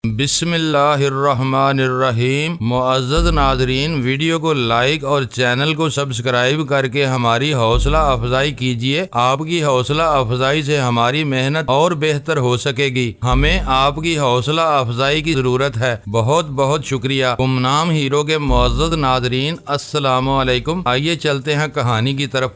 بسم اللہ الرحمن الرحیم۔ معزز ناظرین، ویڈیو کو لائک اور چینل کو سبسکرائب کر کے ہماری حوصلہ افزائی کیجیے۔ آپ کی حوصلہ افزائی سے ہماری محنت اور بہتر ہو سکے گی۔ ہمیں آپ کی حوصلہ افزائی کی ضرورت ہے۔ بہت بہت شکریہ۔ گمنام ہیرو کے معزز ناظرین، السلام علیکم۔ آئیے چلتے ہیں کہانی کی طرف۔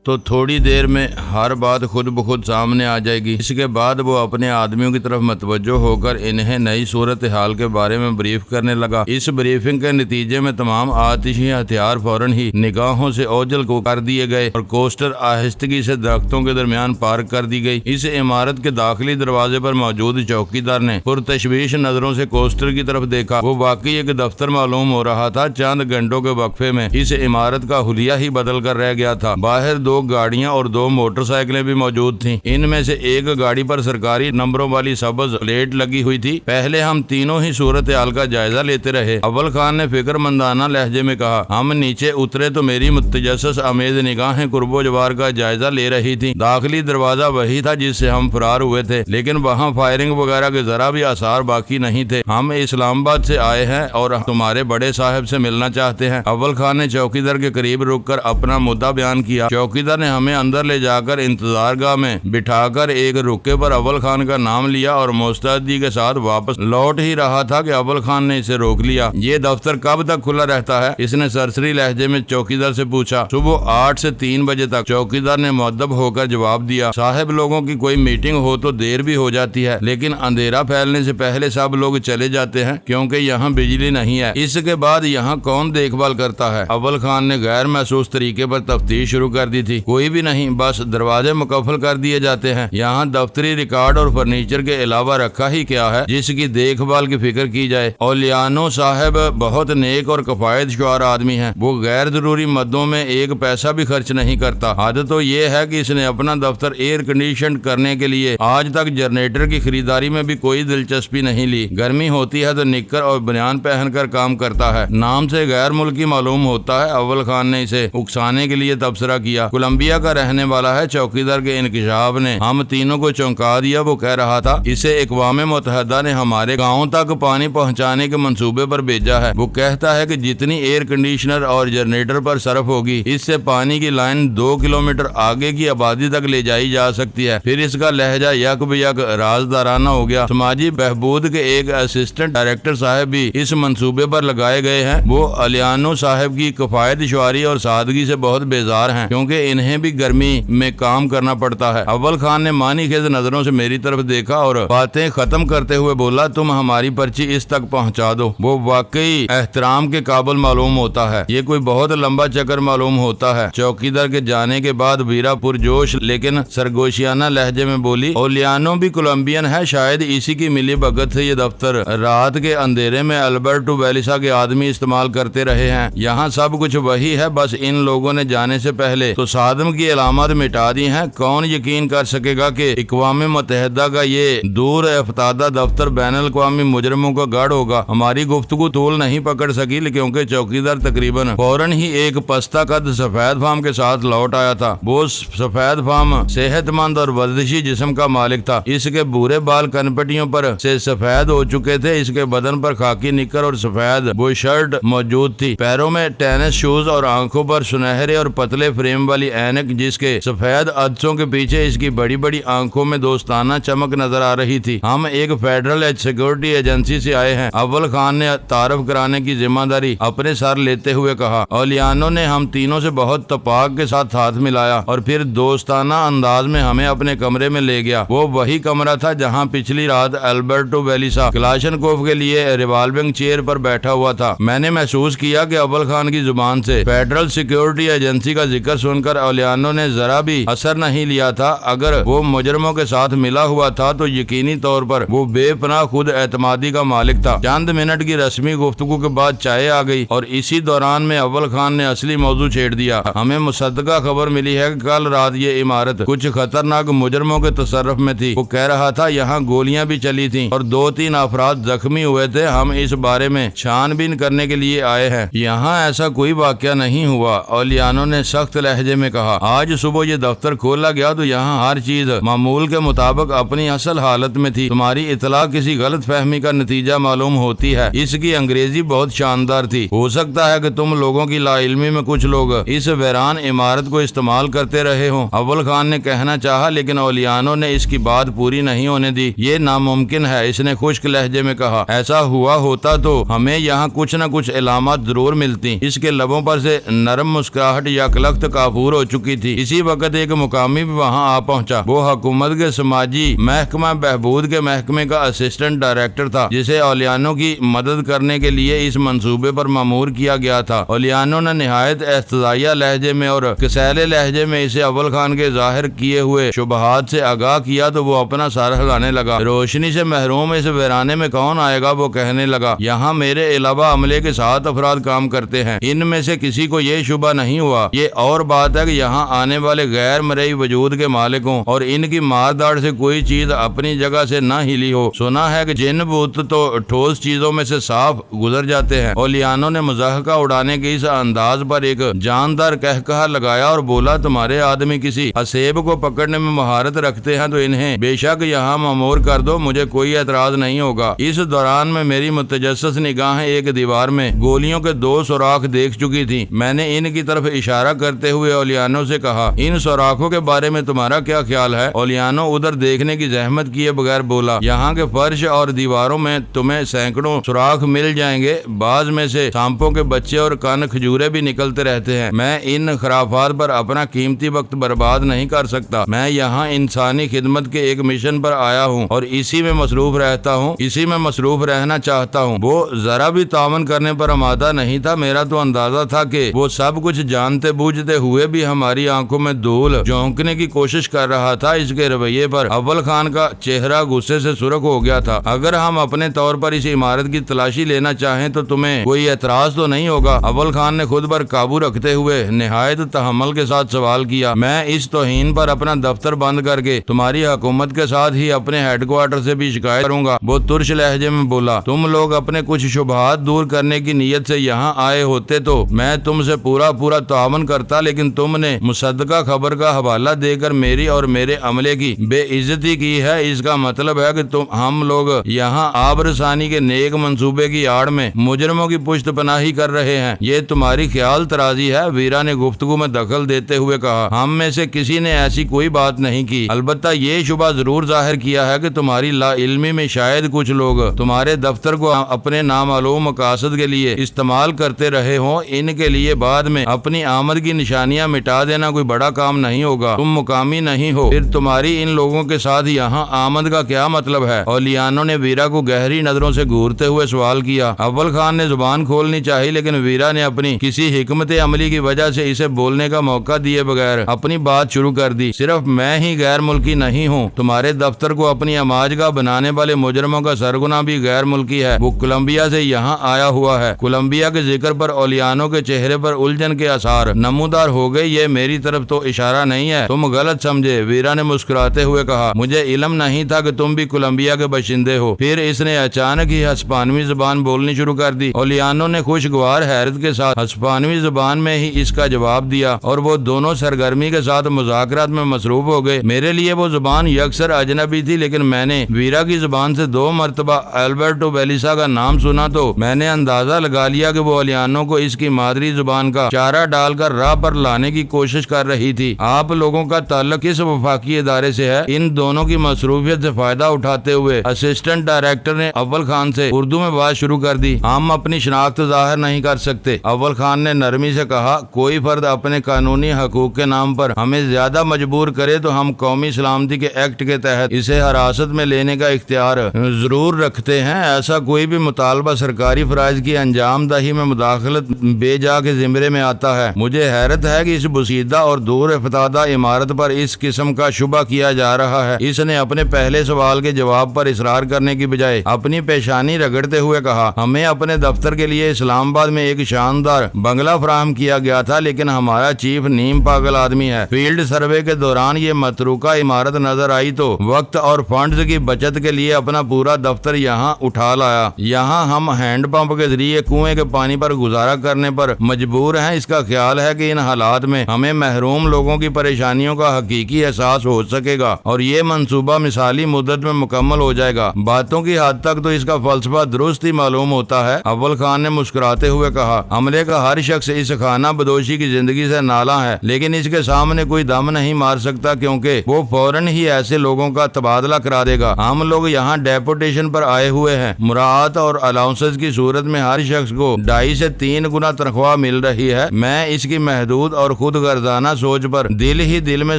تو تھوڑی دیر میں ہر بات خود بخود سامنے آ جائے گی۔ اس کے بعد وہ اپنے آدمیوں کی طرف متوجہ ہو کر انہیں نئی صورتحال کے بارے میں بریف کرنے لگا۔ اس بریفنگ کے نتیجے میں تمام آتشی ہتھیار فوراً ہی نگاہوں سے اوجھل کو کر دیے گئے اور کوسٹر آہستگی سے درختوں کے درمیان پارک کر دی گئی۔ اس عمارت کے داخلی دروازے پر موجود چوکیدار نے پرتشویش نظروں سے کوسٹر کی طرف دیکھا۔ وہ واقعی ایک دفتر معلوم ہو رہا تھا۔ چند گھنٹوں کے وقفے میں اس عمارت کا حلیہ ہی بدل کر رہ گیا تھا۔ باہر دو گاڑیاں اور دو موٹر سائیکلیں بھی موجود تھیں۔ ان میں سے ایک گاڑی پر سرکاری نمبروں والی سبز پلیٹ لگی ہوئی تھی۔ پہلے ہم تینوں ہی صورتحال کا جائزہ لیتے رہے۔ اول خان نے فکر مندانہ لہجے میں کہا۔ ہم نیچے اترے تو میری متجسس آمیز نگاہیں قرب و جوار کا جائزہ لے رہی تھیں۔ داخلی دروازہ وہی تھا جس سے ہم فرار ہوئے تھے، لیکن وہاں فائرنگ وغیرہ کے ذرا بھی آثار باقی نہیں تھے۔ ہم اسلام آباد سے آئے ہیں اور تمہارے بڑے صاحب سے ملنا چاہتے ہیں۔ اول خان نے چوکیدار کے قریب رک کر اپنا مدعا بیان کیا۔ چوکیدار نے ہمیں اندر لے جا کر انتظار گاہ میں بٹھا کر ایک رکے پر اول خان کا نام لیا اور مستعدی کے ساتھ واپس لوٹ ہی رہا تھا کہ اول خان نے اسے روک لیا۔ یہ دفتر کب تک کھلا رہتا ہے؟ اس نے سرسری لہجے میں چوکیدار سے پوچھا۔ صبح 8 سے 3 بجے تک، چوکیدار نے مؤدب ہو کر جواب دیا۔ صاحب، لوگوں کی کوئی میٹنگ ہو تو دیر بھی ہو جاتی ہے، لیکن اندھیرا پھیلنے سے پہلے سب لوگ چلے جاتے ہیں کیونکہ یہاں بجلی نہیں ہے۔ اس کے بعد یہاں کون دیکھ بھال کرتا ہے؟ اول خان نے غیر محسوس طریقے پر تفتیش شروع کر دی تھی۔ کوئی بھی نہیں، بس دروازے مقفل کر دیے جاتے ہیں۔ یہاں دفتری ریکارڈ اور فرنیچر کے علاوہ رکھا ہی کیا ہے جس کی دیکھ بھال کی فکر کی جائے؟ اولیانو صاحب بہت نیک اور کفایت شعار آدمی ہیں۔ وہ غیر ضروری مدوں میں ایک پیسہ بھی خرچ نہیں کرتا۔ عادت تو یہ ہے کہ اس نے اپنا دفتر ایئر کنڈیشن کرنے کے لیے آج تک جنریٹر کی خریداری میں بھی کوئی دلچسپی نہیں لی۔ گرمی ہوتی ہے تو نکر اور بنیان پہن کر کام کرتا ہے۔ نام سے غیر ملکی معلوم ہوتا ہے۔ اول خان نے اسے اکسانے کے لیے تبصرہ کیا۔ کولمبیا کا رہنے والا ہے۔ چوکیدار کے انکشاف نے ہم تینوں کو چونکا دیا۔ وہ کہہ رہا تھا اسے اقوام متحدہ نے ہمارے گاؤں تک پانی پہنچانے کے منصوبے پر بھیجا ہے۔ وہ کہتا ہے کہ جتنی ایئر کنڈیشنر اور جنریٹر پر صرف ہوگی، اس سے پانی کی لائن 2 کلومیٹر آگے کی آبادی تک لے جائی جا سکتی ہے۔ پھر اس کا لہجہ یک بیک رازدارانہ ہو گیا۔ سماجی بہبود کے ایک اسسٹنٹ ڈائریکٹر صاحب بھی اس منصوبے پر لگائے گئے ہیں۔ وہ الیانو صاحب کی کفایت شعاری اور سادگی سے بہت بیزار ہیں کیونکہ انہیں بھی گرمی میں کام کرنا پڑتا ہے۔ اول خان نے معنی خیز نظروں سے میری طرف دیکھا اور باتیں ختم کرتے ہوئے بولا، تم ہماری پرچی اس تک پہنچا دو۔ وہ واقعی احترام کے قابل معلوم ہوتا ہے۔ یہ کوئی بہت لمبا چکر معلوم ہوتا ہے۔ چوکیدار کے جانے کے بعد ویرا پرجوش لیکن سرگوشیانہ لہجے میں بولی، اولیانو بھی کولمبین ہے، شاید اسی کی ملی بھگت سے یہ دفتر رات کے اندھیرے میں البرٹو ویلیسا کے آدمی استعمال کرتے رہے ہیں۔ یہاں سب کچھ وہی ہے، بس ان لوگوں نے جانے سے پہلے تو صادم کی علامات مٹا دی ہیں۔ کون یقین کر سکے گا کہ اقوام متحدہ کا یہ دور افتادہ دفتر بین الاقوامی مجرموں کا گڑھ ہوگا؟ ہماری گفتگو طول نہیں پکڑ سکی کیونکہ چوکیدار تقریباً فوراً ہی ایک پستہ قد سفید فام کے ساتھ لوٹ آیا تھا۔ وہ سفید فام صحت مند اور ورزشی جسم کا مالک تھا۔ اس کے بورے بال کنپٹیوں پر سے سفید ہو چکے تھے۔ اس کے بدن پر خاکی نکر اور سفید وہ شرٹ موجود تھی۔ پیروں میں ٹینس شوز اور آنکھوں پر سنہرے اور پتلے فریم والی اینک جس کے سفید عدسوں کے پیچھے اس کی بڑی بڑی آنکھوں میں دوستانہ چمک نظر آ رہی تھی۔ ہم ایک فیڈرل سیکورٹی ایجنسی سے آئے ہیں، اول خان نے تعارف کرانے کی ذمہ داری اپنے سر لیتے ہوئے کہا۔ اولیانو نے ہم تینوں سے بہت تپاک کے ساتھ ہاتھ ملایا اور پھر دوستانہ انداز میں ہمیں اپنے کمرے میں لے گیا۔ وہ وہی کمرہ تھا جہاں پچھلی رات البرٹو ویلیسا کلاشنکوف کے لیے ریوالونگ چیئر پر بیٹھا ہوا تھا۔ میں نے محسوس کیا کہ اول خان کی زبان سے فیڈرل سیکورٹی ایجنسی کا ذکر سن کر اولیانو نے ذرا بھی اثر نہیں لیا تھا۔ اگر وہ مجرموں کے ساتھ ملا ہوا تھا تو یقینی طور پر وہ بے پناہ خود اعتمادی کا مالک تھا۔ چند منٹ کی رسمی گفتگو کے بعد چائے آ گئی اور اسی دوران میں اول خان نے اصلی موضوع چھیڑ دیا۔ ہمیں مصدقہ خبر ملی ہے کہ کل رات یہ عمارت کچھ خطرناک مجرموں کے تصرف میں تھی۔ وہ کہہ رہا تھا یہاں گولیاں بھی چلی تھیں اور 2-3 افراد زخمی ہوئے تھے۔ ہم اس بارے میں چھان بین کرنے کے لیے آئے ہیں۔ یہاں ایسا کوئی واقعہ نہیں ہوا، اولیانو نے سخت لہجے میں میں کہا آج صبح یہ دفتر کھولا گیا تو یہاں ہر چیز معمول کے مطابق اپنی اصل حالت میں تھی. تمہاری اطلاع کسی غلط فہمی کا نتیجہ معلوم ہوتی ہے. اس کی انگریزی بہت شاندار تھی. ہو سکتا ہے کہ تم لوگوں کی لا علمی میں کچھ لوگ اس ویران عمارت کو استعمال کرتے رہے ہوں. اول خان نے کہنا چاہا لیکن اولیانو نے اس کی بات پوری نہیں ہونے دی. یہ ناممکن ہے, اس نے خشک لہجے میں کہا. ایسا ہوا ہوتا تو ہمیں یہاں کچھ نہ کچھ علامات ضرور ملتی. اس کے لبوں پر سے نرم مسکراہٹ یا کلخت کافور ہو چکی تھی. اسی وقت ایک مقامی بھی وہاں آ پہنچا. وہ حکومت کے سماجی محکمہ بہبود کے محکمے کا اسسٹنٹ ڈائریکٹر تھا جسے اولیانو کی مدد کرنے کے لیے اس منصوبے پر مامور کیا گیا تھا. اولیانو نے نہایت احتجاجیہ لہجے میں اور کسیلے لہجے میں اسے اول خان کے ظاہر کیے ہوئے شبہات سے آگاہ کیا تو وہ اپنا سر ہلانے لگا. روشنی سے محروم اس ویرانے میں کون آئے گا؟ وہ کہنے لگا. یہاں میرے علاوہ عملے کے 7 افراد کام کرتے ہیں. ان میں سے کسی کو یہ شبہ نہیں ہوا. یہ اور بات ہے کہ یہاں آنے والے غیر مرئی وجود کے مالک ہوں اور ان کی مار داڑ سے کوئی چیز اپنی جگہ سے نہ ہلی ہو. سنا ہے کہ جن بوت تو ٹھوس چیزوں میں سے صاف گزر جاتے ہیں. اولیانو نے مضحکہ اڑانے کے اس انداز پر ایک جاندار کہکہا لگایا اور بولا تمہارے آدمی کسی حسیب کو پکڑنے میں مہارت رکھتے ہیں تو انہیں بے شک یہاں مامور کر دو, مجھے کوئی اعتراض نہیں ہوگا. اس دوران میں میری متجسس نگاہیں ایک دیوار میں گولیوں کے 2 سوراخ دیکھ چکی تھی. میں نے ان کی طرف اشارہ کرتے ہوئے اولیانو سے کہا ان سوراخوں کے بارے میں تمہارا کیا خیال ہے؟ اولیانو ادھر دیکھنے کی زحمت کیے بغیر بولا یہاں کے فرش اور دیواروں میں تمہیں سینکڑوں سوراخ مل جائیں گے. بعض میں سے سانپوں کے بچے اور کان کھجورے بھی نکلتے رہتے ہیں. میں ان خرافات پر اپنا قیمتی وقت برباد نہیں کر سکتا. میں یہاں انسانی خدمت کے ایک مشن پر آیا ہوں اور اسی میں مصروف رہتا ہوں, اسی میں مصروف رہنا چاہتا ہوں. وہ ذرا بھی تعاون کرنے پر آمادہ نہیں تھا. میرا تو اندازہ تھا کہ وہ سب کچھ جانتے بوجھتے ہوئے بھی ہماری آنکھوں میں دھول جھونکنے کی کوشش کر رہا تھا. اس کے رویے پر اول خان کا چہرہ غصے سے سرخ ہو گیا تھا. اگر ہم اپنے طور پر اس عمارت کی تلاشی لینا چاہیں تو تمہیں کوئی اعتراض تو نہیں ہوگا؟ اول خان نے خود پر قابو رکھتے ہوئے نہایت تحمل کے ساتھ سوال کیا. میں اس توہین پر اپنا دفتر بند کر کے تمہاری حکومت کے ساتھ ہی اپنے ہیڈ کوارٹر سے بھی شکایت کروں گا. وہ ترش لہجے میں بولا. تم لوگ اپنے کچھ شبہات دور کرنے کی نیت سے یہاں آئے ہوتے تو میں تم سے پورا تعاون کرتا, لیکن تم نے مصدقہ خبر کا حوالہ دے کر میری اور میرے عملے کی بے عزتی کی ہے. اس کا مطلب ہے کہ ہم لوگ یہاں آب رسانی کے نیک منصوبے کی آڑ میں مجرموں کی پشت پناہی کر رہے ہیں. یہ تمہاری خیال ترازی ہے, ویرا نے گفتگو میں دخل دیتے ہوئے کہا. ہم میں سے کسی نے ایسی کوئی بات نہیں کی. البتہ یہ شبہ ضرور ظاہر کیا ہے کہ تمہاری لا علمی میں شاید کچھ لوگ تمہارے دفتر کو اپنے نامعلوم مقاصد کے لیے استعمال کرتے رہے ہوں. ان کے لیے بعد میں اپنی آمد کی نشانیاں مٹا دینا کوئی بڑا کام نہیں ہوگا. تم مقامی نہیں ہو, پھر تمہاری ان لوگوں کے ساتھ یہاں آمد کا کیا مطلب ہے؟ اولیانو نے ویرا کو گہری نظروں سے گھورتے ہوئے سوال کیا. اول خان نے زبان کھولنی چاہی لیکن ویرا نے اپنی کسی حکمت عملی کی وجہ سے اسے بولنے کا موقع دیے بغیر اپنی بات شروع کر دی. صرف میں ہی غیر ملکی نہیں ہوں, تمہارے دفتر کو اپنی اماجگاہ بنانے والے مجرموں کا سرغنہ بھی غیر ملکی ہے. وہ کولمبیا سے یہاں آیا ہوا ہے. کولمبیا کے ذکر پر اولیانو کے چہرے پر الجھن کے آثار نمودار ہو گئے. یہ میری طرف تو اشارہ نہیں ہے, تم غلط سمجھے, ویرا نے مسکراتے ہوئے کہا. مجھے علم نہیں تھا کہ تم بھی کولمبیا کے باشندے ہو. پھر اس نے اچانک ہی ہسپانوی زبان بولنی شروع کر دی. اولیانو نے خوشگوار حیرت کے ساتھ ہسپانوی زبان میں ہی اس کا جواب دیا اور وہ دونوں سرگرمی کے ساتھ مذاکرات میں مصروف ہو گئے. میرے لیے وہ زبان یکسر اجنبی تھی, لیکن میں نے ویرا کی زبان سے 2 مرتبہ البرٹو بیلیسا کا نام سنا تو میں نے اندازہ لگا لیا کہ وہ اولیانو کو اس کی مادری زبان کا چارہ ڈال کر راہ پر لانے کی کوشش کر رہی تھی. آپ لوگوں کا تعلق کس وفاقی ادارے سے ہے؟ ان دونوں کی مصروفیت سے فائدہ اٹھاتے ہوئے اسسٹنٹ ڈائریکٹر نے اول خان سے اردو میں بات شروع کر دی. ہم اپنی شناخت ظاہر نہیں کر سکتے, اول خان نے نرمی سے کہا. کوئی فرد اپنے قانونی حقوق کے نام پر ہمیں زیادہ مجبور کرے تو ہم قومی سلامتی کے ایکٹ کے تحت اسے حراست میں لینے کا اختیار ضرور رکھتے ہیں. ایسا کوئی بھی مطالبہ سرکاری فرائض کی انجام دہی میں مداخلت بے جا کے زمرے میں آتا ہے. مجھے حیرت ہے کہ اس بسیدہ اور دور افتادہ عمارت پر اس قسم کا شبہ کیا جا رہا ہے. اس نے اپنے پہلے سوال کے جواب پر اصرار کرنے کی بجائے اپنی پیشانی رگڑتے ہوئے کہا. ہمیں اپنے دفتر کے لیے اسلام آباد میں ایک شاندار بنگلہ فراہم کیا گیا تھا, لیکن ہمارا چیف نیم پاگل آدمی ہے. فیلڈ سروے کے دوران یہ متروکہ عمارت نظر آئی تو وقت اور فنڈز کی بچت کے لیے اپنا پورا دفتر یہاں اٹھا لایا. یہاں ہم ہینڈ پمپ کے ذریعے کنویں کے پانی پر گزارا کرنے پر مجبور ہیں. اس کا خیال ہے کہ ان حالات میں میں ہمیں محروم لوگوں کی پریشانیوں کا حقیقی احساس ہو سکے گا اور یہ منصوبہ مثالی مدت میں مکمل ہو جائے گا۔ باتوں کی حد تک تو اس کا فلسفہ درست ہی معلوم ہوتا ہے، اول خان نے مسکراتے ہوئے کہا۔ عملے کا ہر شخص اس خانہ بدوشی کی زندگی سے نالاں ہے، لیکن اس کے سامنے کوئی دم نہیں مار سکتا کیونکہ وہ فوراً ہی ایسے لوگوں کا تبادلہ کرا دے گا۔ ہم لوگ یہاں ڈیپوٹیشن پر آئے ہوئے ہیں، مراعات اور الاؤنسز کی صورت میں ہر شخص کو 2.5 سے 3 گنا تنخواہ مل رہی ہے۔ میں اس کی محدود اور خود غرضانہ سوچ پر دل ہی دل میں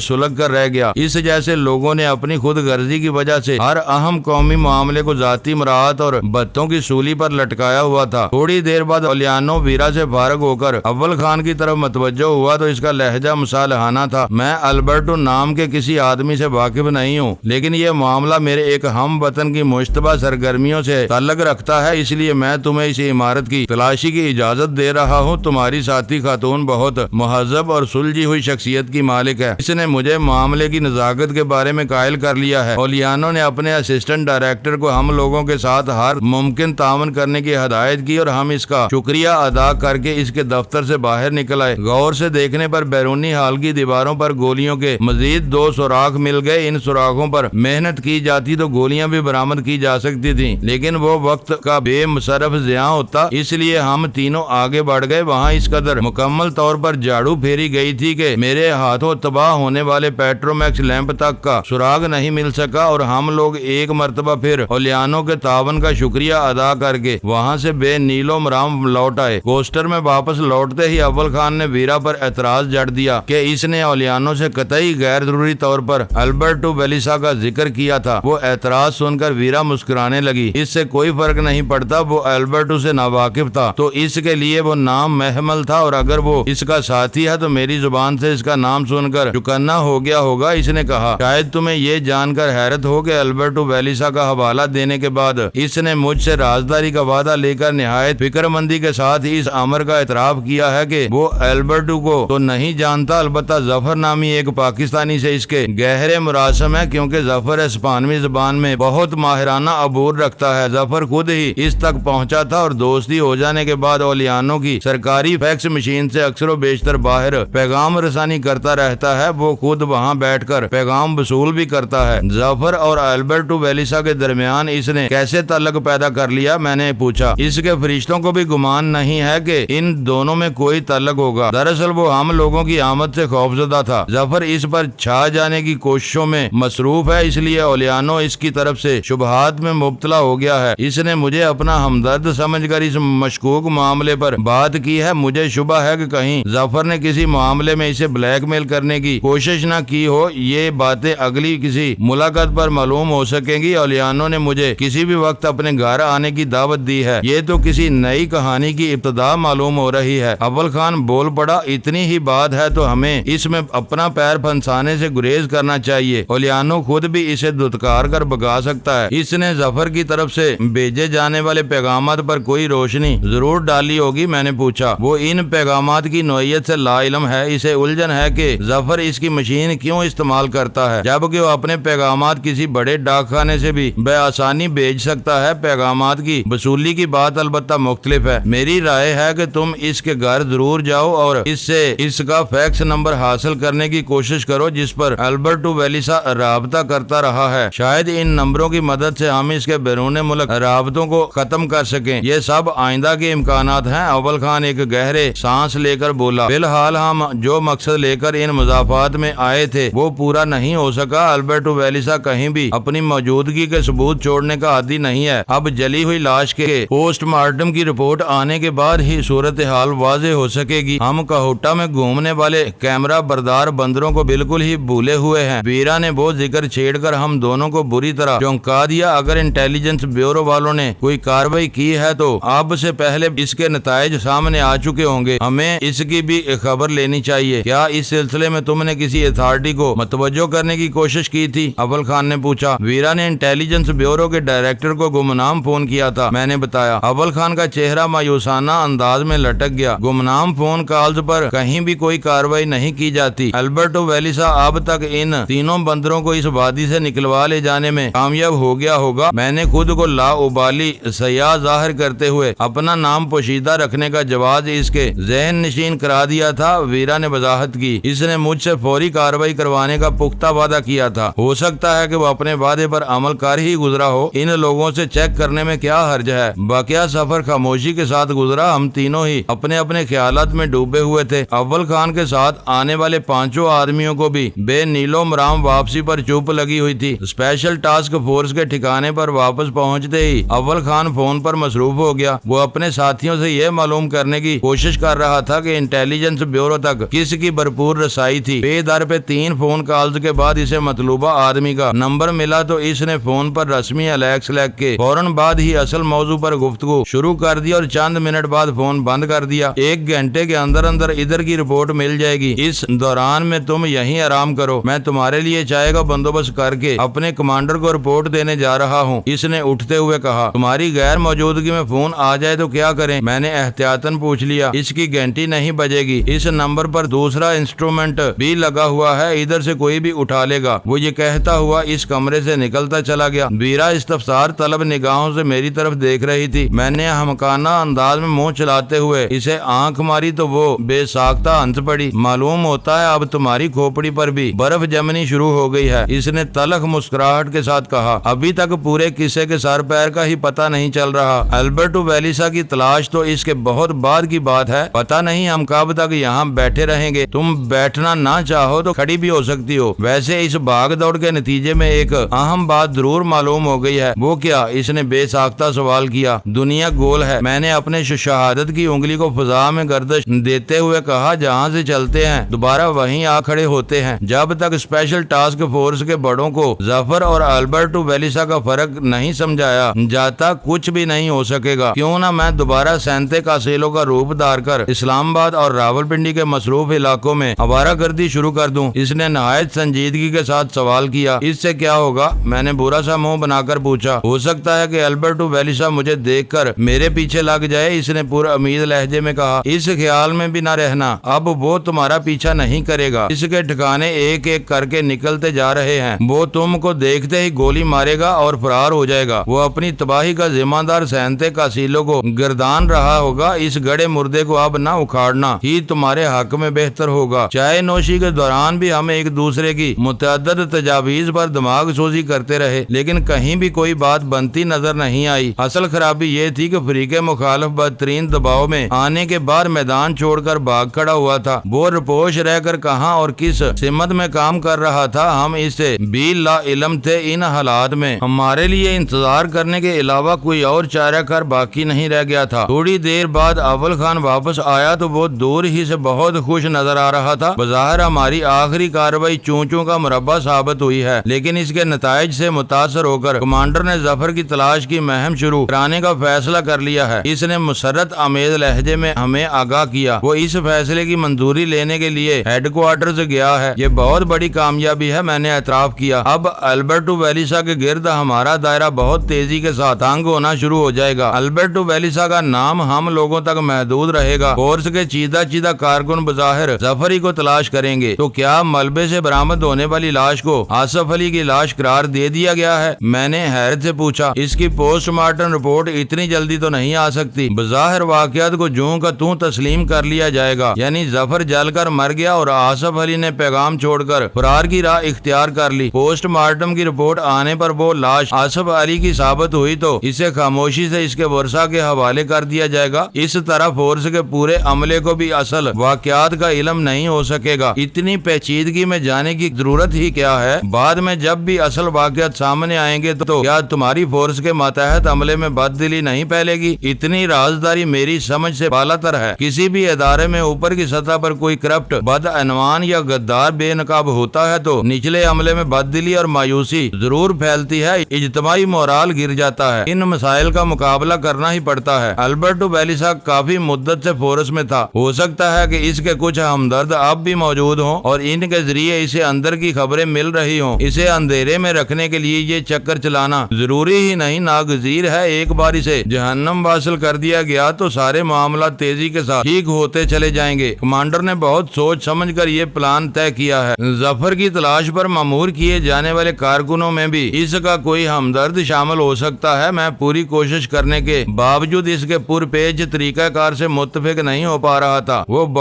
سلگ کر رہ گیا۔ اس جیسے لوگوں نے اپنی خود غرضی کی وجہ سے ہر اہم قومی معاملے کو ذاتی مراعات اور بتوں کی سولی پر لٹکایا ہوا تھا۔ تھوڑی دیر بعد اولیانو ویرا سے فارغ ہو کر اول خان کی طرف متوجہ ہوا تو اس کا لہجہ مصالحانہ تھا۔ میں البرٹو نام کے کسی آدمی سے واقف نہیں ہوں، لیکن یہ معاملہ میرے ایک ہم وطن کی مشتبہ سرگرمیوں سے تعلق رکھتا ہے، اس لیے میں تمہیں اس عمارت کی تلاشی کی اجازت دے رہا ہوں۔ تمہاری ساتھی خاتون بہت مہذب اور سلجھی ہوئی شخصیت کی مالک ہے، اس نے مجھے معاملے کی نزاکت کے بارے میں قائل کر لیا ہے۔ اولیانو نے اپنے اسسٹنٹ ڈائریکٹر کو ہم لوگوں کے ساتھ ہر ممکن تعاون کرنے کی ہدایت کی اور ہم اس کا شکریہ ادا کر کے اس کے دفتر سے باہر نکل آئے۔ غور سے دیکھنے پر بیرونی ہال کی دیواروں پر گولیوں کے مزید 2 سوراخ مل گئے۔ ان سوراخوں پر محنت کی جاتی تو گولیاں بھی برآمد کی جا سکتی تھیں، لیکن وہ وقت کا بے مصرف ضیاع ہوتا، اس لیے ہم تینوں آگے بڑھ گئے۔ وہاں اس قدر مکمل طور پر جھاڑو پھیری گئی تھی کہ میرے ہاتھوں تباہ ہونے والے پیٹرومیکس لیمپ تک کا سراغ نہیں مل سکا اور ہم لوگ ایک مرتبہ پھر اولیانو کے تعاون کا شکریہ ادا کر کے وہاں سے بے نیل و مرام لوٹ آئے۔ کوسٹر میں واپس لوٹتے ہی اول خان نے ویرا پر اعتراض جڑ دیا کہ اس نے اولیانو سے قطعی غیر ضروری طور پر البرٹو ویلیسا کا ذکر کیا تھا۔ وہ اعتراض سن کر ویرا مسکرانے لگی۔ اس سے کوئی فرق نہیں پڑتا، وہ البرٹو سے ناواقف تھا تو اس کے لیے وہ نام محمل تھا، اور اگر وہ اس کا ساتھی ہے تو میری زبان سے اس کا نام سن کر چکنا ہو گیا ہوگا۔ اس نے کہا، شاید تمہیں یہ جان کر حیرت ہو کہ البرٹو ویلیسا کا حوالہ دینے کے بعد اس نے مجھ سے رازداری کا وعدہ لے کر نہایت فکر مندی کے ساتھ اس امر کا اعتراف کیا ہے کہ وہ البرٹو کو تو نہیں جانتا، البتہ ظفر نامی ایک پاکستانی سے اس کے گہرے مراسم ہے، کیونکہ ظفر اسپانوی زبان میں بہت ماہرانہ عبور رکھتا ہے۔ ظفر خود ہی اس تک پہنچا تھا اور دوستی ہو جانے کے بعد اولیانو کی سرکاری فیکس مشین سے اکثر و بیشتر باہر پیغام رسانی کرتا رہتا ہے۔ وہ خود وہاں بیٹھ کر پیغام وصول بھی کرتا ہے۔ ظفر اور البرٹو ویلیسا کے درمیان اس نے کیسے تعلق پیدا کر لیا؟ میں نے پوچھا۔ اس کے فرشتوں کو بھی گمان نہیں ہے کہ ان دونوں میں کوئی تعلق ہوگا۔ دراصل وہ ہم لوگوں کی آمد سے خوفزدہ تھا۔ ظفر اس پر چھا جانے کی کوششوں میں مصروف ہے، اس لیے اولیانو اس کی طرف سے شبہات میں مبتلا ہو گیا ہے۔ اس نے مجھے اپنا ہمدرد سمجھ کر اس مشکوک معاملے پر بات کی ہے۔ مجھے شبہ ہے کہ کہیں ظفر نے کسی معاملے میں اسے بلیک میل کرنے کی کوشش نہ کی ہو۔ یہ باتیں اگلی کسی ملاقات پر معلوم ہو سکیں گی۔ اولیانو نے مجھے کسی بھی وقت اپنے گھر آنے کی دعوت دی ہے۔ یہ تو کسی نئی کہانی کی ابتدا معلوم ہو رہی ہے۔ اول خان بول پڑا، اتنی ہی بات ہے تو ہمیں اس میں اپنا پیر پھنسانے سے گریز کرنا چاہیے۔ اولیانو خود بھی اسے دھتکار کر بگا سکتا ہے۔ اس نے ظفر کی طرف سے بھیجے جانے والے پیغامات پر کوئی روشنی ضرور ڈالی ہوگی۔ میں نے پوچھا۔ وہ ان پیغامات کی نوعیت سے لا علم ہے۔ اسے الجھن ہے کہ ظفر اس کی مشین کیوں استعمال کرتا ہے، جبکہ وہ اپنے پیغامات کسی بڑے ڈاک خانے سے بھی بے آسانی بھیج سکتا ہے۔ پیغامات کی وصولی کی بات البتہ مختلف ہے۔ میری رائے ہے کہ تم اس کے گھر ضرور جاؤ اور اس سے اس کا فیکس نمبر حاصل کرنے کی کوشش کرو جس پر البرٹو ویلیسا رابطہ کرتا رہا ہے۔ شاید ان نمبروں کی مدد سے ہم اس کے بیرون ملک رابطوں کو ختم کر سکیں۔ یہ سب آئندہ کے امکانات ہیں۔ اول خان ایک گہرے سانس لے کر بولا، فی الحال ہم جو مقصد لے کر ان مضافات میں آئے تھے وہ پورا نہیں ہو سکا۔ البرٹو ویلیسا کہیں بھی اپنی موجودگی کے ثبوت چھوڑنے کا عادی نہیں ہے۔ اب جلی ہوئی لاش کے پوسٹ مارٹم کی رپورٹ آنے کے بعد ہی صورتحال واضح ہو سکے گی۔ ہم کہوٹا میں گھومنے والے کیمرہ بردار بندروں کو بالکل ہی بھولے ہوئے ہیں۔ ویرا نے وہ ذکر چھیڑ کر ہم دونوں کو بری طرح چونکا دیا۔ اگر انٹیلیجنس بیورو والوں نے کوئی کارروائی کی ہے تو اب سے پہلے اس کے نتائج سامنے آ چکے ہوں گے۔ ہمیں اس کی بھی خبر لینی چاہیے۔ کیا اس سلسلے میں تم نے کسی اتھارٹی کو متوجہ کرنے کی کوشش کی تھی؟ اول خان نے پوچھا۔ ویرا نے انٹیلیجنس بیورو کے ڈائریکٹر کو گمنام فون کیا تھا، میں نے بتایا۔ اول خان کا چہرہ مایوسانہ انداز میں لٹک گیا۔ گمنام فون کالز پر کہیں بھی کوئی کارروائی نہیں کی جاتی۔ البرٹو ویلیسا اب تک ان تینوں بندروں کو اس وادی سے نکلوا لے جانے میں کامیاب ہو گیا ہوگا۔ میں نے خود کو لا ابالی سیاح ظاہر کرتے ہوئے اپنا نام پوشیدہ رکھنے کا جواز اس کے ذہن نشین کرا دیا تھا۔ ویرا نے وضاحت کی۔ اس نے مجھ سے فوری کارروائی کروانے کا پختہ وعدہ کیا تھا۔ ہو سکتا ہے کہ وہ اپنے وعدے پر عمل کر ہی گزرا ہو۔ ان لوگوں سے چیک کرنے میں کیا حرج ہے؟ باقیہ سفر خاموشی کے ساتھ گزرا۔ ہم تینوں ہی اپنے اپنے خیالات میں ڈوبے ہوئے تھے۔ اول خان کے ساتھ آنے والے پانچوں آدمیوں کو بھی بے نیلو مرام واپسی پر چوپ لگی ہوئی تھی۔ اسپیشل ٹاسک فورس کے ٹھکانے پر واپس پہنچتے ہی اول خان فون پر مصروف ہو گیا۔ وہ اپنے ساتھیوں سے یہ معلوم کرنے کی کوشش کر رہا تھا کہ انٹیلیجنس بیورو تک کس کی بھرپور رسائی تھی۔ پے در پہ 3 فون کالز کے بعد اسے مطلوبہ آدمی کا نمبر ملا تو اس نے فون پر رسمی الیکس لکھ کے فوراً بعد ہی اصل موضوع پر گفتگو شروع کر دی اور چند منٹ بعد فون بند کر دیا۔ 1 گھنٹے کے اندر ادھر کی رپورٹ مل جائے گی۔ اس دوران میں تم یہیں آرام کرو۔ میں تمہارے لیے چائے کا بندوبست کر کے اپنے کمانڈر کو رپورٹ دینے جا رہا ہوں۔ اس نے اٹھتے ہوئے کہا۔ تمہاری غیر موجودگی میں فون آ جائے تو کیا کریں؟ میں نے احتیاطاً پوچھ لیا۔ اس کی گھنٹی نہیں بجے گی۔ اس نمبر پر دوسرا انسٹرومنٹ بھی لگا ہوا ہے، ادھر سے کوئی بھی اٹھا لے گا۔ وہ یہ کہتا ہوا اس کمرے سے نکلتا چلا گیا۔ ویرا استفسار طلب نگاہوں سے میری طرف دیکھ رہی تھی۔ میں نے ہمکانہ انداز میں منہ چلاتے ہوئے اسے آنکھ ماری تو وہ بے ساختہ ہنس پڑی۔ معلوم ہوتا ہے اب تمہاری کھوپڑی پر بھی برف جمنی شروع ہو گئی ہے، اس نے تلخ مسکراہٹ کے ساتھ کہا۔ ابھی تک پورے قصے کے سر پیر کا ہی پتہ نہیں چل رہا۔ البرٹو ویلیسا کی تلاش تو اس کے بہت بعد کی بات ہے۔ پتہ نہیں ہم کب تک یہاں بیٹھے رہیں گے۔ تم بیٹھنا نہ چاہو تو کھڑی بھی ہو سکتی ہو۔ ویسے اس بھاگ دوڑ کے نتیجے میں ایک اہم بات ضرور معلوم ہو گئی ہے۔ وہ کیا؟ اس نے بے ساختہ سوال کیا۔ دنیا گول ہے، میں نے اپنے شہادت کی انگلی کو فضا میں گردش دیتے ہوئے کہا۔ جہاں سے چلتے ہیں دوبارہ وہیں آ کھڑے ہوتے ہیں۔ جب تک اسپیشل ٹاسک فورس کے بڑوں کو ظفر اور البرٹو ویلیسا کا فرق نہیں سمجھایا جاتا کچھ بھی نہیں ہو سکے گا۔ کیوں نہ میں دوبارہ سینتے کاسیلو کا روپ دھار کر اسلام آباد اور راولپنڈی کے مصروف علاقوں میں آوارہ گردی شروع کر دوں؟ اس نے نہایت سنجیدگی کے ساتھ سوال کیا۔ اس سے کیا ہوگا؟ میں نے برا سا منہ بنا کر پوچھا۔ ہو سکتا ہے کہ البرٹو ویلیسا مجھے دیکھ کر میرے پیچھے لگ جائے، اس نے پورا امید لہجے میں کہا۔ اس خیال میں بھی نہ رہنا، اب وہ تمہارا پیچھا نہیں کرے گا۔ اس کے ٹھکانے ایک ایک کر کے نکلتے جا رہے ہیں۔ وہ تم کو دیکھتے ہی گولی مارے گا اور فرار ہو جائے گا۔ وہ اپنی تباہی کا ذمہ دار سینتے کاسیلو کو گردان رہا ہوگا۔ اس گڑے مردے کو اب نہ اکھاڑنا ہی تمہارے حق میں بہتر ہوگا۔ چائے نوشی کے دوران بھی ہم ایک دوسرے کی متعدد تجاویز پر دماغ سوزی کرتے رہے، لیکن کہیں بھی کوئی بات بنتی نظر نہیں آئی۔ اصل خرابی یہ تھی کہ فریق مخالف بدترین دباؤ میں آنے کے بعد میدان چھوڑ کر بھاگ کھڑا ہوا تھا۔ وہ رپوش رہ کر کہاں اور کس سمت میں کام کر رہا تھا ہم اس سے بھی لا علم تھے۔ ان حالات میں ہمارے لیے انتظار کرنے کے علاوہ کوئی اور چارہ کار باقی نہیں رہ گیا تھا۔ تھوڑی دیر بعد اول خان واپس آیا تو وہ دور ہی سے بہت خوش نظر آ رہا تھا۔ بظاہر ہماری آخری کارروائی چونچوں کا مربع ثابت ہوئی ہے، لیکن اس کے نتائج سے متاثر ہو کر کمانڈر نے ظفر کی تلاش کی مہم شروع کرانے کا فیصلہ کر لیا ہے۔ اس نے مسرت آمیز لہجے میں ہمیں آگاہ کیا۔ وہ اس فیصلے کی منظوری لینے کے لیے ہیڈ کوارٹرز گیا ہے۔ یہ بہت بڑی کامیابی ہے، میں نے اعتراف کیا۔ اب البرٹو ویلیسا کے گرد ہمارا دائرہ بہت تیزی کے ساتھ تنگ ہونا شروع ہو جائے گا۔ البرٹو ویلیسا کا نام ہم لوگوں تک محدود رہے گا۔ فورس کے چیدہ کارکن بظاہر ظفر ہی کو تلاش کریں گے۔ تو کیا ملبے سے برآمد ہونے والی لاش کو آصف علی کی لاش قرار دے دیا گیا ہے؟ میں نے حیرت سے پوچھا۔ اس کی پوسٹ مارٹم رپورٹ اتنی جلدی تو نہیں آ سکتی۔ بظاہر واقعات کو جوں کا توں تسلیم کر لیا جائے گا، یعنی ظفر جل کر مر گیا اور آصف علی نے پیغام چھوڑ کر فرار کی راہ اختیار کر لی۔ پوسٹ مارٹم کی رپورٹ آنے پر وہ لاش آصف علی کی ثابت ہوئی تو اسے خاموشی سے اس کے ورثاء کے حوالے کر دیا جائے گا۔ اس طرح فورس کے پورے عملے کو بھی اصل واقعات کا علم نہیں ہو سکے گا۔ اتنی پیچیدگی میں جانے کی ضرورت ہی کیا ہے؟ بعد میں جب بھی اصل واقعات سامنے آئیں گے تو کیا تمہاری فورس کے ماتحت عملے میں بددلی نہیں پھیلے گی؟ اتنی رازداری میری سمجھ سے بالا تر ہے۔ کسی بھی ادارے میں اوپر کی سطح پر کوئی کرپٹ بدعنوان یا غدار بے نقاب ہوتا ہے تو نچلے عملے میں بددلی اور مایوسی ضرور پھیلتی ہے، اجتماعی مورال گر جاتا ہے۔ ان مسائل کا مقابلہ کرنا ہی پڑتا ہے۔ البرٹو ویلیسا کافی مدت سے فورس میں تھا۔ ہو سکتا ہے کہ اس کے کچھ ہمدرد اب بھی موجود ہوں اور ان کے ذریعے اسے اندر کی خبریں مل رہی ہوں۔ اسے اندھیرے میں رکھنے کے لیے یہ چکر چلانا ضروری ہی نہیں، ناگزیر ہے۔ ایک بار اسے جہنم واصل کر دیا گیا تو سارے معاملات تیزی کے ساتھ ٹھیک ہوتے چلے جائیں گے۔ کمانڈر نے بہت سوچ سمجھ کر یہ پلان طے کیا ہے۔ ظفر کی تلاش پر مامور کیے جانے والے کارکنوں میں بھی اس کا کوئی ہمدرد شامل ہو سکتا ہے۔ میں پوری کوشش کرنے کے باوجود اس کے پرپیچ طریقہ کار سے متفق نہیں ہو پا رہا تھا۔ وہ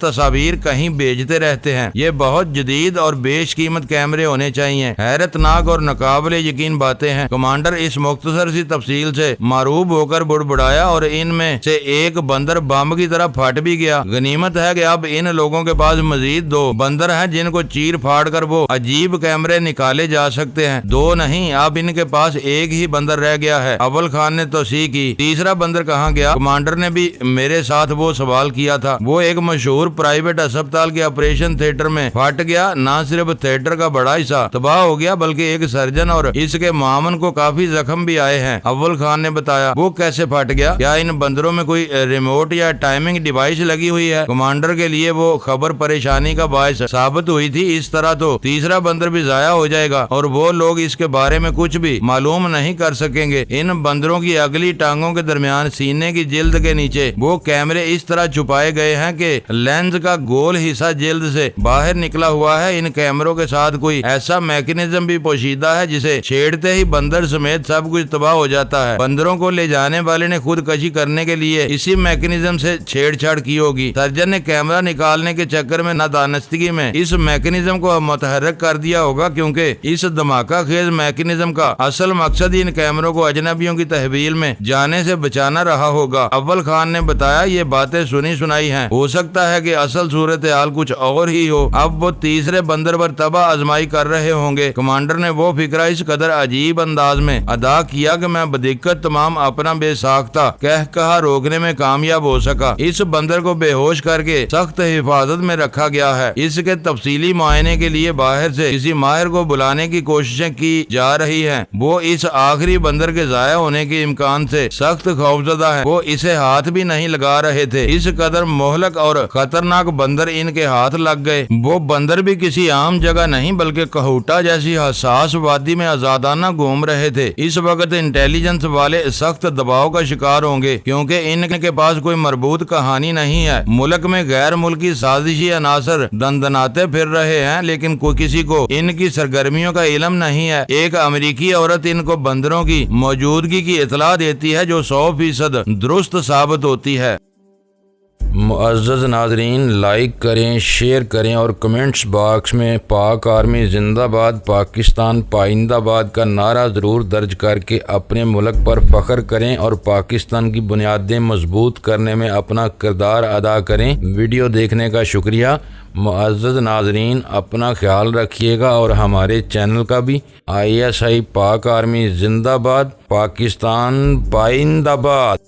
تصاویر کہیں بھیجتے رہتے ہیں۔ یہ بہت جدید اور بیش قیمت کیمرے ہونے چاہیے۔ حیرت ناک اور ناقابل یقین باتیں ہیں۔ کمانڈر اس مختصر سی تفصیل سے معروب ہو کر بڑبڑایا اور ان میں سے ایک بندر بم کی طرح پھٹ بھی گیا۔ غنیمت ہے کہ اب ان لوگوں کے پاس مزید 2 بندر ہیں جن کو چیر پھاڑ کر وہ عجیب کیمرے نکالے جا سکتے ہیں۔ 2 نہیں، اب ان کے پاس ایک ہی بندر رہ گیا ہے۔ اول خان نے توثیق کی۔ تیسرا بندر کہاں گیا؟ کمانڈر نے بھی میرے ساتھ وہ سوال کیا تھا۔ وہ ایک مشہور پرائیویٹ اسپتال کے آپریشن تھیٹر میں پھٹ گیا۔ نہ صرف تھیٹر کا بڑا حصہ تباہ ہو گیا بلکہ ایک سرجن اور اس کے معاون کو کافی زخم بھی آئے ہیں۔ اول خان نے بتایا۔ وہ کیسے پھٹ گیا؟ کیا ان بندروں میں کوئی ریموٹ یا ٹائمنگ ڈیوائس لگی ہوئی ہے؟ کمانڈر کے لیے وہ خبر پریشانی کا باعث ثابت ہوئی تھی۔ اس طرح تو تیسرا بندر بھی ضائع ہو جائے گا اور وہ لوگ اس کے بارے میں کچھ بھی معلوم نہیں کر سکیں گے۔ ان بندروں کی اگلی ٹانگوں کے درمیان سینے کی جلد کے نیچے وہ کیمرے اس طرح چھپائے گئے ہیں کہ لینز کا گول حصہ جلد سے باہر نکلا ہوا ہے۔ ان کیمروں کے ساتھ کوئی ایسا میکینزم بھی پوشیدہ ہے جسے چھیڑتے ہی بندر سمیت سب کچھ تباہ ہو جاتا ہے۔ بندروں کو لے جانے والے نے خودکشی کرنے کے لیے اسی میکینزم سے چھیڑ چھاڑ کی ہوگی۔ سرجن نے کیمرہ نکالنے کے چکر میں نادانستگی میں اس میکینزم کو متحرک کر دیا ہوگا، کیونکہ اس دھماکہ خیز میکینزم کا اصل مقصد ان کیمروں کو اجنبیوں کی تحویل میں جانے سے بچانا رہا ہوگا۔ اول خان نے بتایا یہ باتیں سنی سنائی ہیں، ہو سکتا ہے کہ اصل صورتحال کچھ اور ہی ہو۔ اب وہ تیسرے بندر پر تباہ آزمائی کر رہے ہوں گے۔ کمانڈر نے وہ فکرہ اس قدر عجیب انداز میں ادا کیا کہ میں بدقت تمام اپنا بے ساختہ کہا روکنے میں کامیاب ہو سکا۔ اس بندر کو بے ہوش کر کے سخت حفاظت میں رکھا گیا ہے۔ اس کے تفصیلی معائنے کے لیے باہر سے کسی ماہر کو بلانے کی کوششیں کی جا رہی ہیں۔ وہ اس آخری بندر کے ضائع ہونے کے امکان سے سخت خوفزدہ ہیں۔ وہ اسے ہاتھ بھی نہیں لگا رہے تھے، اس قدر مہلک اور خطرناک بندر ان کے ہاتھ لگ گئے۔ وہ بندر بھی کسی عام جگہ نہیں بلکہ کہوٹا جیسی حساس وادی میں آزادانہ گھوم رہے تھے۔ اس وقت انٹیلیجنس والے سخت دباؤ کا شکار ہوں گے، کیونکہ ان کے پاس کوئی مربوط کہانی نہیں ہے۔ ملک میں غیر ملکی سازشی عناصر دندناتے پھر رہے ہیں، لیکن کوئی کسی کو ان کی سرگرمیوں کا علم نہیں ہے۔ ایک امریکی عورت ان کو بندروں کی موجودگی کی اطلاع دیتی ہے جو 100% درست ثابت ہوتی ہے۔ معزز ناظرین، لائک کریں، شیئر کریں اور کمنٹس باکس میں پاک آرمی زندہ باد، پاکستان پائندہ باد کا نعرہ ضرور درج کر کے اپنے ملک پر فخر کریں اور پاکستان کی بنیادیں مضبوط کرنے میں اپنا کردار ادا کریں۔ ویڈیو دیکھنے کا شکریہ۔ معزز ناظرین، اپنا خیال رکھیے گا اور ہمارے چینل کا بھی۔ ISI پاک آرمی زندہ باد، پاکستان پائندہ باد۔